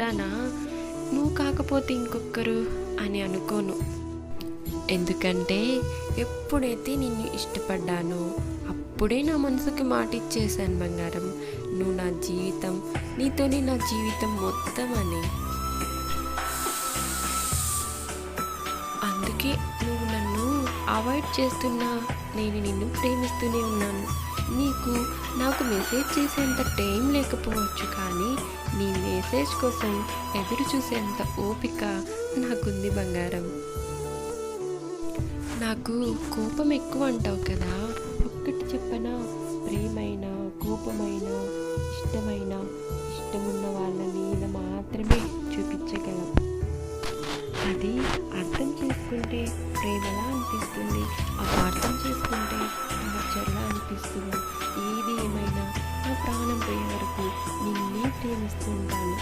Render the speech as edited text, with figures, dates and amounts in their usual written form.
మాత్రాన నువ్వు కాకపోతే ఇంకొకరు అని అనుకోను. ఎందుకంటే ఎప్పుడైతే నిన్ను ఇష్టపడ్డానో అప్పుడే నా మనసుకి మాట ఇచ్చేసాను బంగారం. నువ్వు నా జీవితం, నీతోనే నా జీవితం మొత్తం అని. అందుకే నువ్వు నన్ను అవాయిడ్ చేస్తున్నా నేను నిన్ను ప్రేమిస్తూనే ఉన్నాను. నాకు మెసేజ్ చేసేంత టైం లేకపోవచ్చు, కానీ నీ మెసేజ్ కోసం ఎదురు చూసేంత ఓపిక నాకుంది బంగారం. నాకు కోపం ఎక్కువ అంటావు కదా, ఒక్కటి చెప్పనా? ప్రేమైన, కోపమైన, ఇష్టమున్న వాళ్ళ మీద మాత్రమే చూపించగలం. అది అర్థం చేసుకుంటే ప్రేమలా అనిపిస్తుంది, అపార్థం చేసుకుంటే టార్చర్లా అనిపిస్తుంది. ఏది ఏమైనా నా ప్రాణం పోయే వరకు నిన్నే ప్రేమిస్తూ ఉంటాను.